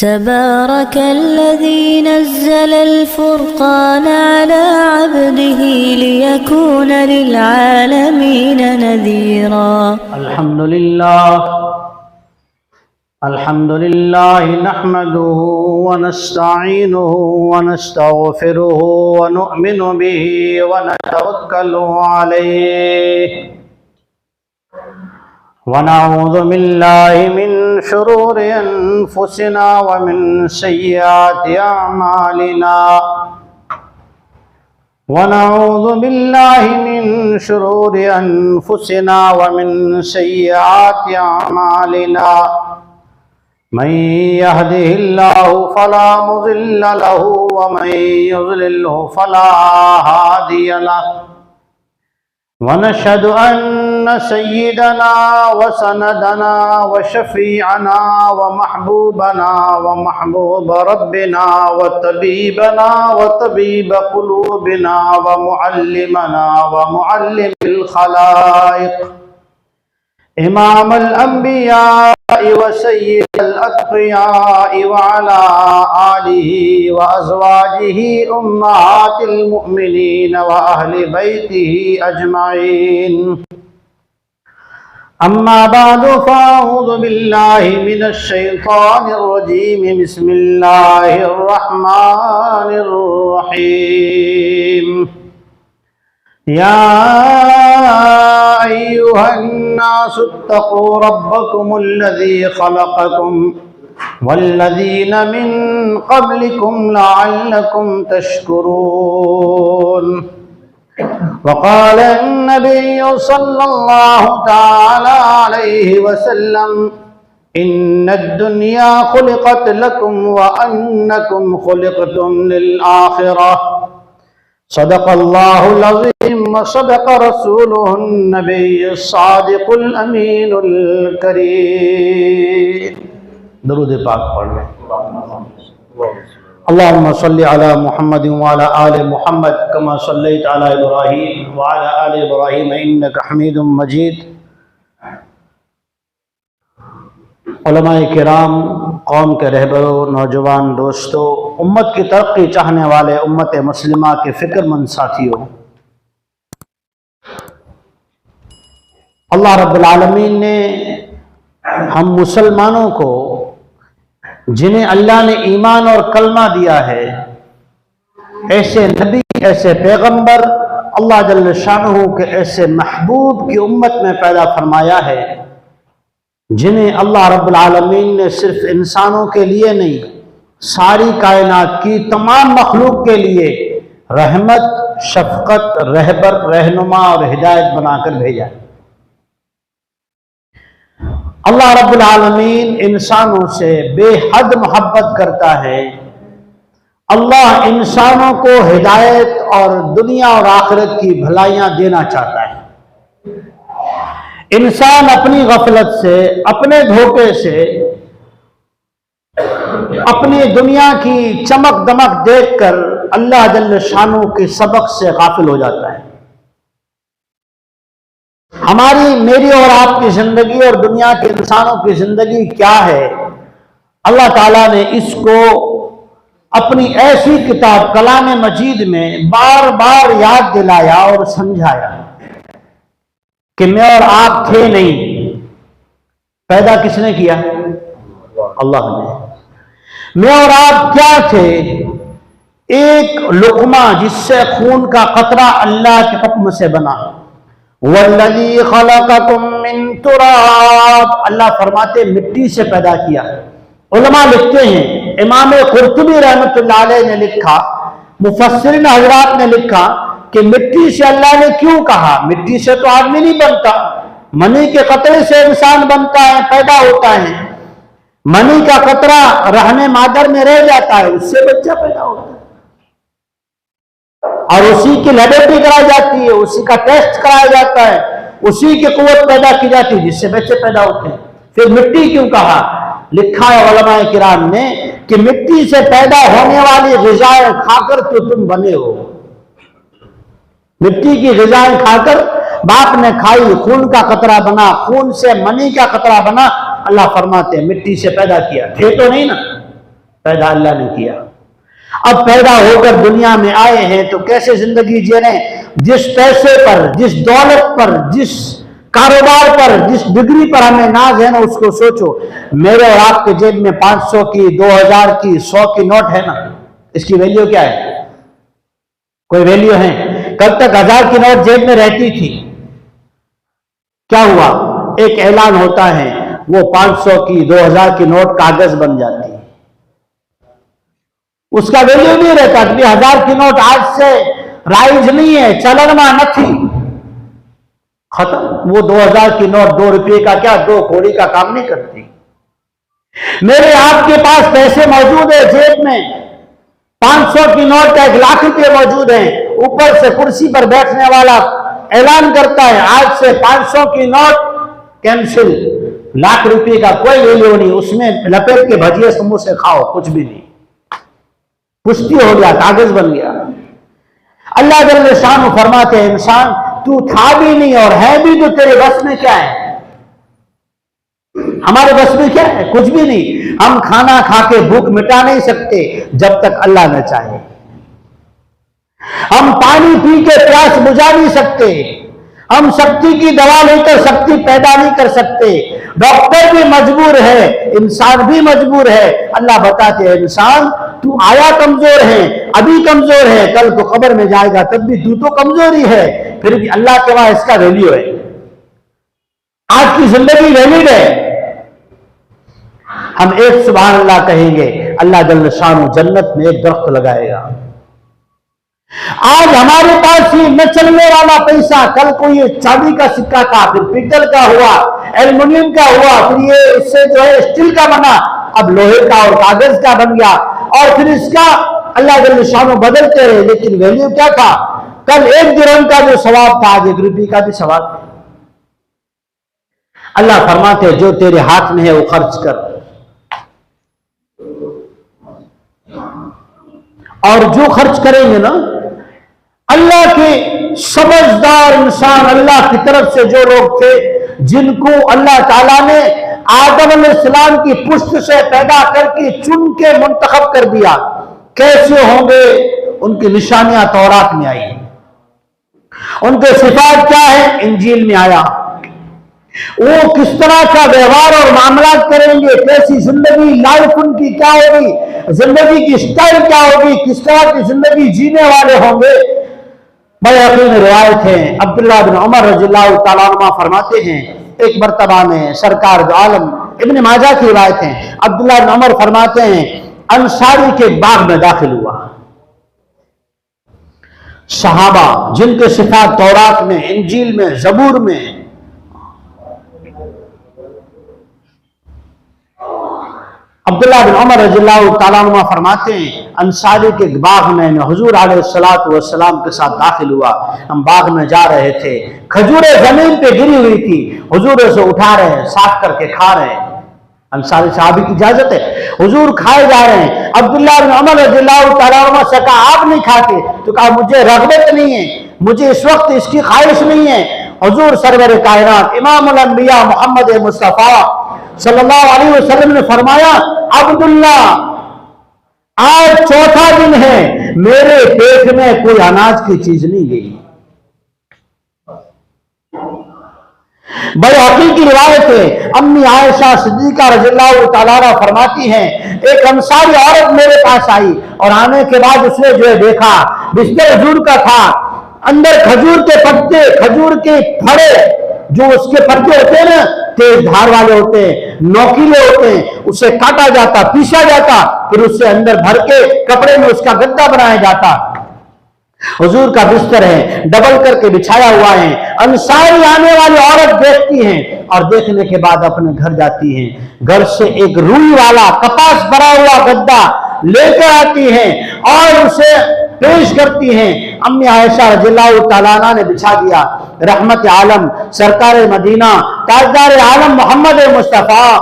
تبارك الذي نزل الفرقان على عبده ليكون للعالمين نذيرا. الحمد لله نحمده ونستعينه ونستغفره ونؤمن به ونتوكل عليه ونعوذ بالله من شرور أنفسنا ومن سيئات أعمالنا ونعوذ بالله من شرور أنفسنا ومن سيئات أعمالنا من يهده الله فلا مضل له ومن يضلله فلا هادي له ونشهد أن سيدنا وسندنا وشفيعنا ومحبوبنا ومحبوب ربنا وطبيبنا وطبيب قلوبنا ومعلمنا ومعلم الخلائق إمام الأنبياء وسيد الأتقياء وعلى آله وأزواجه أمهات المؤمنين وأهل بيته أجمعين. أما بعد فأعوذ بالله من الشيطان الرجيم. بسم الله الرحمن الرحيم. يا أيها الناس اتقوا ربكم الذي خلقكم والذين من قبلكم لعلكم تشكرون. وقال النبي صلى الله تعالى عليه وسلم إن الدنيا خلقت لكم وأنكم خلقتم للآخرة. صدق الله العظيم وصدق رسوله النبي الصادق الأمين الكريم. درود پاک پڑھ لیں. اللهم صل على محمد وعلى آل محمد كما صليت على إبراهيم وعلى آل إبراهيم إنك حميد مجيد. علماء کرام، قوم کے رہبروں، نوجوان دوستوں، امت کی ترقی چاہنے والے امت مسلمہ کے فکر مند ساتھیوں، اللہ رب العالمین نے ہم مسلمانوں کو جنہیں اللہ نے ایمان اور کلمہ دیا ہے، ایسے نبی، ایسے پیغمبر، اللہ جل شانہ کے ایسے محبوب کی امت میں پیدا فرمایا ہے جنہیں اللہ رب العالمین نے صرف انسانوں کے لیے نہیں، ساری کائنات کی تمام مخلوق کے لیے رحمت، شفقت، رہبر، رہنما اور ہدایت بنا کر بھیجا ہے۔ اللہ رب العالمین انسانوں سے بے حد محبت کرتا ہے۔ اللہ انسانوں کو ہدایت اور دنیا اور آخرت کی بھلائیاں دینا چاہتا ہے۔ انسان اپنی غفلت سے، اپنے دھوکے سے، اپنی دنیا کی چمک دمک دیکھ کر اللہ جل شانہ کے سبق سے غافل ہو جاتا ہے۔ ہماری، میری اور آپ کی زندگی اور دنیا کے انسانوں کی زندگی کیا ہے؟ اللہ تعالیٰ نے اس کو اپنی ایسی کتاب کلام مجید میں بار بار یاد دلایا اور سمجھایا کہ میں اور آپ تھے نہیں، پیدا کس نے کیا؟ اللہ نے۔ میں اور آپ کیا تھے؟ ایک لقمہ جس سے خون کا قطرہ اللہ کے حکم سے بنا۔ وَالَّذِي خَلَقَكُم مِّن تُرَابٍ، اللہ فرماتے مٹی سے پیدا کیا۔ علماء لکھتے ہیں، امام قرطبی رحمۃ اللہ علیہ نے لکھا، مفسرین حضرات نے لکھا کہ مٹی سے اللہ نے کیوں کہا؟ مٹی سے تو آدمی نہیں بنتا، منی کے قطرے سے انسان بنتا ہے، پیدا ہوتا ہے۔ منی کا قطرہ رحم مادر میں رہ جاتا ہے، اس سے بچہ پیدا ہوتا ہے، اور اسی کی لیبورٹری کرائی جاتی ہے، اسی کا ٹیسٹ کرایا جاتا ہے، اسی کی قوت پیدا کی جاتی ہے جس سے بچے پیدا ہوتے ہیں۔ پھر مٹی کیوں کہا؟ لکھا ہے علماء کرام نے کہ مٹی سے پیدا ہونے والی غذائیں کھا کر تو تم بنے ہو۔ مٹی کی غذائیں کھا کر باپ نے کھائی، خون کا قطرہ بنا، خون سے منی کا قطرہ بنا۔ اللہ فرماتے ہیں مٹی سے پیدا کیا، تھے تو نہیں نا، پیدا اللہ نے کیا. اب پیدا ہو کر دنیا میں آئے ہیں تو کیسے زندگی جی رہے ہیں؟ جس پیسے پر، جس دولت پر، جس کاروبار پر، جس ڈگری پر ہمیں ناز ہے نا، اس کو سوچو. میرے اور آپ کے جیب میں 500 کی، 2000 کی، 100 کی نوٹ ہے نا، اس کی ویلیو کیا ہے؟ کوئی ویلیو ہے؟ کل تک 1000 کی نوٹ جیب میں رہتی تھی، کیا ہوا؟ ایک اعلان ہوتا ہے، وہ 500 کی، 2000 کی نوٹ کاغذ بن جاتی، اس کا ویلیو نہیں رہتا. کہ 1000 کی نوٹ آج سے رائج نہیں ہے، چلن میں نہ تھی، ختم. وہ 2000 کی نوٹ 2 روپے کا کیا 2 کوڑی کا کام نہیں کرتی. میرے آپ کے پاس پیسے موجود ہیں جیب میں، 500 کی نوٹ کا 1,00,000 روپے موجود ہیں، اوپر سے کرسی پر بیٹھنے والا اعلان کرتا ہے آج سے 500 کی نوٹ کینسل، 1,00,000 روپے کا کوئی ویلیو نہیں، اس میں لپیٹ کے بھجیے سموسے کھاؤ، کچھ بھی نہیں، پشتی ہو گیا، کاغذ بن گیا. اللہ جل شانہ فرماتے ہیں انسان تو تھا بھی نہیں اور ہے بھی تو تیرے بس میں کیا ہے؟ ہمارے بس میں کیا ہے؟ کچھ بھی نہیں. ہم کھانا کھا کے بھوک مٹا نہیں سکتے جب تک اللہ نہ چاہے. ہم پانی پی کے پیاس بجھا نہیں سکتے. ہم سختی کی دوا لے کر سختی پیدا نہیں کر سکتے. ڈاکٹر بھی مجبور ہے، انسان بھی مجبور ہے. اللہ بتاتے ہیں انسان تو آیا کمزور ہے، ابھی کمزور ہے، کل کو قبر میں جائے گا تب بھی تو کمزور ہی ہے. پھر بھی اللہ کے وہاں اس کا ویلیو ہے. آج کی زندگی ویلڈ ہے. ہم ایک سبحان اللہ کہیں گے، اللہ جل شانہ جنت میں ایک درخت لگائے گا. آج ہمارے پاس یہ نہ چلنے والا پیسہ، کل کو یہ چاندی کا سکہ تھا، پھر پیتل کا ہوا، ایلومینیم کا ہوا، پھر یہ اس سے جو ہے اسٹیل کا بنا، اب لوہے کا اور کاغذ کا بن گیا، اور پھر اس کا اللہ جل شانہ بدلتے رہے. لیکن ویلیو کیا تھا؟ کل 1 درہم کا جو ثواب تھا آج 1 روپے کا بھی ثواب. اللہ فرماتے جو تیرے ہاتھ میں ہے وہ خرچ کر، اور جو خرچ کریں گے نا، اللہ کے سمجھدار انسان، اللہ کی طرف سے جو لوگ تھے جن کو اللہ تعالیٰ نے آدم علیہ السلام کی پشت سے پیدا کر کے چن کے منتخب کر دیا، کیسے ہوں گے؟ ان کی نشانیاں تورات میں آئی، ان کے صفات کیا ہے؟ انجیل میں آیا. وہ کس طرح کا ویوہار اور معاملات کریں گے، کیسی زندگی، لائف ان کی کیا ہوگی، زندگی کی سٹائل کیا ہوگی، کس طرح کی زندگی جینے والے ہوں گے. بیہقی میں روایت ہے، عبداللہ بن عمر رضی اللہ تعالیٰ عنہ فرماتے ہیں ایک مرتبہ میں سرکار دو عالم، ابن ماجہ کی روایت ہے، عبداللہ بن عمر فرماتے ہیں انصاری کے باغ میں داخل ہوا. صحابہ جن کے صفات تورات میں، انجیل میں، زبور میں، عبداللہ بن عمر رضی اللہ تعالیٰ عنہ فرماتے ہیں انصاری کے باغ میں حضور علیہ السلام کے ساتھ داخل ہوا. ہم باغ میں جا رہے تھے، کھجوریں زمین پہ گری ہوئی تھی، حضور اسے اٹھا رہے ہیں، صاف کر کے کھا رہے ہیں. انصاری صحابی کی اجازت ہے، حضور کھائے جا رہے ہیں. عبداللہ بن عمر رضی اللہ تعالیٰ عنہ سے کہا آپ نہیں کھاتے؟ تو کہا مجھے رغبت نہیں ہے، مجھے اس وقت اس کی خواہش نہیں ہے. حضور سرور کائنات امام الانبیاء محمد مصطفیٰ صلی اللہ علیہ وسلم نے فرمایا عبداللہ آج 4تھا دن ہے، میرے پیٹ میں کوئی اناج کی چیز نہیں گئی. بیہقی کی روایت ہے، امی عائشہ صدیقہ رضی اللہ تعالیٰ عنہ فرماتی ہیں ایک انصاری عورت میرے پاس آئی اور آنے کے بعد اس نے جو ہے دیکھا بستر حضور کا تھا، اندر کھجور کے پتے، کھجور کے پھڑے، جو اس کے پتے ہوتے ہیں نا تیز دھار والے ہوتے ہیں، نوکیلے ہوتے ہیں، اسے کاٹا جاتا، پیسا جاتا، پھر اس سے اندر بھر کے کپڑے میں اس کا گدا بنایا جاتا. حضور کا بستر ہے، ڈبل کر کے بچھایا ہوا ہے. انصاری آنے والی عورت دیکھتی ہیں اور دیکھنے کے بعد اپنے گھر جاتی ہیں، گھر سے ایک روئی والا کپاس بھرا ہوا گدا لے کر آتی ہیں اور اسے پیش کرتی ہیں. امی عائشہ رضی اللہ تعالیٰ عنہ نے بچھا دیا. رحمت عالم سرکار مدینہ تاجدار عالم محمد مصطفیٰ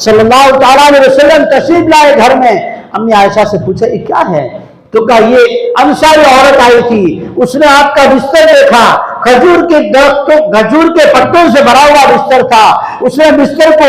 صلی اللہ تعالیٰ علیہ وسلم تشریف لائے گھر میں. امی عائشہ سے پوچھا یہ کیا ہے؟ تو کہا یہ انصاری عورت آئی تھی، اس نے آپ کا بستر دیکھا، کھجور کے درختوں، کھجور کے پتوں سے بھرا ہوا بستر تھا، اس نے بستر کو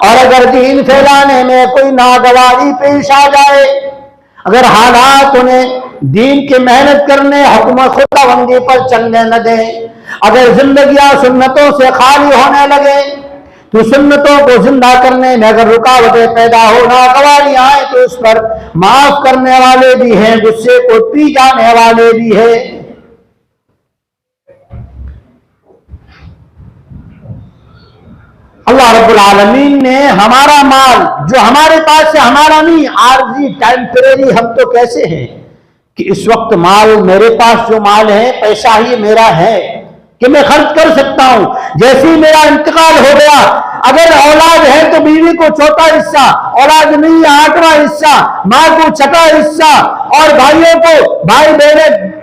اور اگر دین پھیلانے میں کوئی ناگواری پیش آ جائے، اگر حالات انہیں دین کی محنت کرنے، حکم خداوندی پر چلنے نہ دیں، اگر زندگیاں سنتوں سے خالی ہونے لگے تو سنتوں کو زندہ کرنے میں اگر رکاوٹیں پیدا ہو، ناگواریاں آئیں تو اس پر معاف کرنے والے بھی ہیں، غصے کو پی جانے والے بھی ہیں۔ اللہ رب العالمین نے ہمارا مال جو ہمارے پاس ہے، ہمارا نہیں، عارضی ٹیمپریری، ہم تو کیسے ہیں کہ اس وقت مال میرے پاس جو مال ہے، پیسہ ہی میرا ہے کہ میں خرچ کر سکتا ہوں، جیسے ہی میرا انتقال ہو گیا، اگر اولاد ہے تو بیوی کو چوتھا حصہ، اولاد نہیں ہے 8واں حصہ، ماں کو چھٹا حصہ، اور بھائیوں کو، بھائی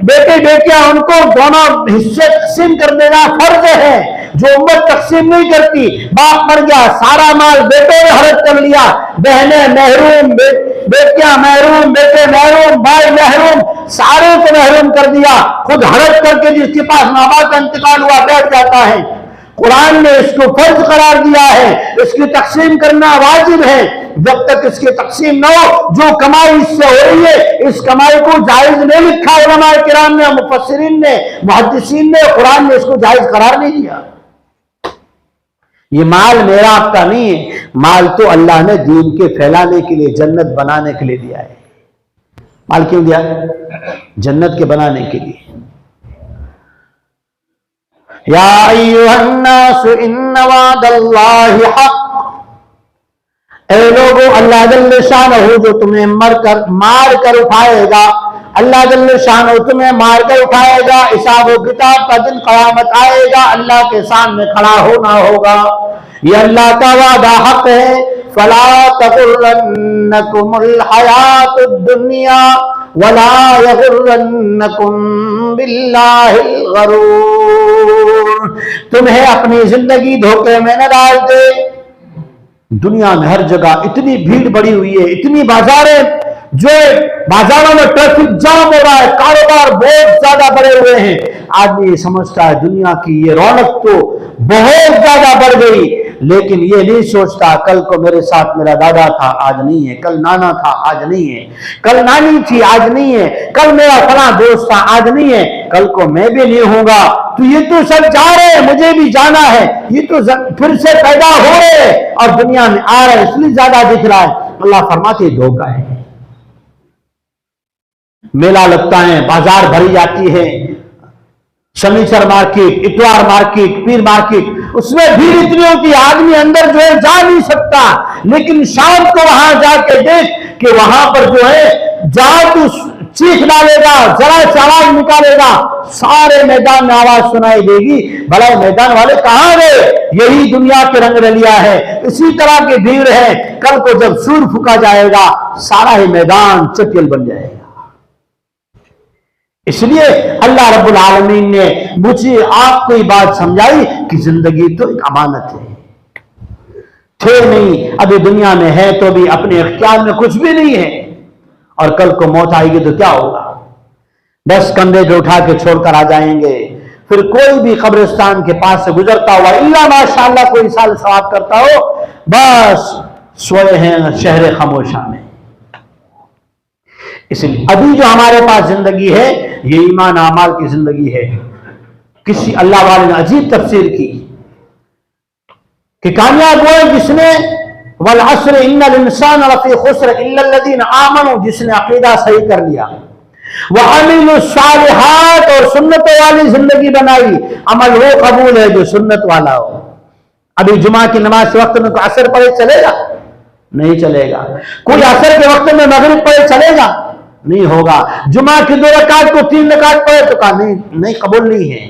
بیٹے بیٹیاں، ان کو دونوں حصے تقسیم کر دینا فرض ہے۔ جو امت تقسیم نہیں کرتی، باپ مر گیا سارا مال بیٹوں نے ہڑپ کر لیا، بہنیں محروم، بیٹیاں محروم، بیٹے محروم، بھائی محروم، سارے کو محروم کر دیا، خود ہڑپ کر کے جس کے پاس ماں باپ کا انتقال ہوا بیٹھ جاتا ہے۔ قرآن نے اس کو فرض قرار دیا ہے، اس کی تقسیم کرنا واجب ہے۔ جب تک اس کی تقسیم نہ ہو، جو کمائی اس سے ہو رہی ہے، اس کمائی کو جائز نہیں لکھا علماء کرام نے، مفسرین نے، محدثین نے، قرآن نے اس کو جائز قرار نہیں دیا۔ یہ مال میرا آپ کا نہیں ہے، مال تو اللہ نے دین کے پھیلانے کے لیے، جنت بنانے کے لیے دیا ہے۔ مال کیوں دیا؟ جنت کے بنانے کے لیے۔ یا ایھا الناس ان وعد اللہ حق، اے لوگو، اللہ جل شانہ جو تمہیں مار کر اٹھائے گا، اللہ جل شانہ تمہیں مار کر اٹھائے گا، حساب و کتاب کا دن قیامت آئے گا، اللہ کے سامنے کھڑا ہونا ہوگا، یہ اللہ کا وعدہ حق ہے۔ فلا تغرنکم الحیات الدنیا ولا یغرنکم باللہ الغرور، تمہیں اپنی زندگی دھوکے میں نہ ڈال دے۔ دنیا میں ہر جگہ اتنی بھیڑ بڑی ہوئی ہے، اتنی بازاریں، جو بازاروں میں ٹریفک جام ہو رہا ہے، کاروبار بہت زیادہ بڑے ہوئے ہیں، آدمی یہ سمجھتا ہے دنیا کی یہ رونق تو بہت زیادہ بڑھ گئی، لیکن یہ نہیں سوچتا کل کو میرے ساتھ میرا دادا تھا، آج نہیں ہے، کل نانا تھا، آج نہیں ہے، کل نانی تھی، آج نہیں ہے، کل میرا فلاں دوست تھا، آج نہیں ہے، کل کو میں بھی نہیں ہوں گا۔ تو یہ تو سب جا رہے ہیں، مجھے بھی جانا ہے، یہ تو پھر سے پیدا ہو رہے ہیں اور دنیا میں آ رہے ہیں، اس لیے زیادہ دکھ رہا ہے۔ اللہ فرماتے دھوکہ ہے۔ میلہ لگتا ہے، بازار بھری جاتی ہے، شنیچر مارکیٹ، اتوار مارکیٹ، پیر مارکیٹ، اس میں بھیڑ اتنی ہوتی ہے، آدمی اندر جو ہے جا نہیں سکتا، لیکن شام کو وہاں جا کے دیکھ کہ وہاں پر جو ہے جا تو چیخ ڈالے گا، ذرا سے آواز نکالے گا، سارے میدان میں آواز سنائی دے گی، بھلا میدان والے کہاں گئے؟ یہی دنیا کے رنگ رلیا ہے، اسی طرح کی بھیڑ ہے، کل کو جب سور پھونکا جائے گا سارا ہی میدان چٹیل بن جائے گا۔ اس لیے اللہ رب العالمین نے مجھے آپ کو یہ بات سمجھائی کہ زندگی تو ایک امانت ہے، تھے نہیں، ابھی دنیا میں ہے تو بھی اپنے اختیار میں کچھ بھی نہیں ہے، اور کل کو موت آئے گی تو کیا ہوگا؟ بس کندھے جو اٹھا کے چھوڑ کر آ جائیں گے، پھر کوئی بھی قبرستان کے پاس سے گزرتا ہوا الا ماشاءاللہ کوئی سال ثواب کرتا ہو، بس سوئے ہیں شہر خاموشہ میں۔ اس لیے ابھی جو ہمارے پاس زندگی ہے یہ ایمان اعمال کی زندگی ہے۔ کسی اللہ والے نے عجیب تفسیر کی کہ کامیاب وہ ہے جس نے والعصر ان الانسان لفی خسر الا الذین آمنوا، جس نے عقیدہ صحیح کر لیا، وعملوا الصالحات، اور سنت والی زندگی بنائی، عمل وہ قبول ہے جو سنت والا ہو۔ ابھی جمعہ کی نماز کے وقت میں کوئی عصر پڑھے چلے گا؟ نہیں چلے گا۔ کوئی عصر کے وقت میں مغرب پڑھے چلے گا؟ نہیں ہوگا۔ جمعہ کی 2 رکعت کو 3 رکعت پڑھے تو کہا نہیں قبول نہیں ہے۔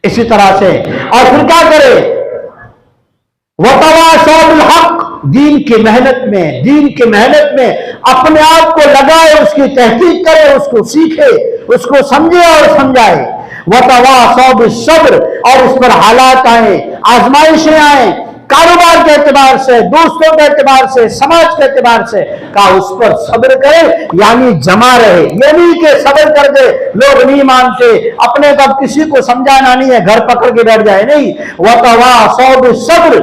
اسی طرح سے اور پھر کیا کرے؟ وَتَوَاصَوْا بِالْحَقِّ، دین کی محنت میں اپنے آپ کو لگائے، اس کی تحقیق کرے، اس کو سیکھے، اس کو سمجھے اور سمجھائے۔ وَتَوَاصَوْا بِالصَّبْرِ، اور اس پر حالات آئیں، آزمائشیں آئیں، کاروبار کے اعتبار سے، دوستوں کے اعتبار سے، سماج کے اعتبار سے، کہا اس پر صبر کرے، یعنی جمع رہے، یہ نہیں کہ صبر کر دے، لوگ نہیں مانتے، اپنے کب کسی کو سمجھانا نہیں ہے، گھر پکڑ کے بیٹھ جائے، نہیں۔ وَتَوَاصَوْا بِالصَّبْرِ،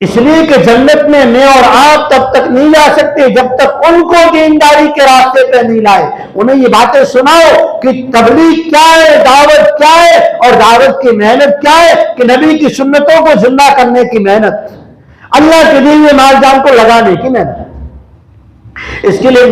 اس لیے کہ جنت میں میں اور آپ تب تک نہیں جا سکتے جب تک ان کو دینداری کے راستے پہ نہیں لائے. انہیں یہ باتیں سناؤ کہ تبلیغ کیا ہے، دعوت کیا ہے، اور دعوت کی محنت کیا ہے، کہ نبی کی سنتوں کو زندہ کرنے کی محنت، اللہ کے دیے مال جان کو لگانے کی محنت. اس کے لیے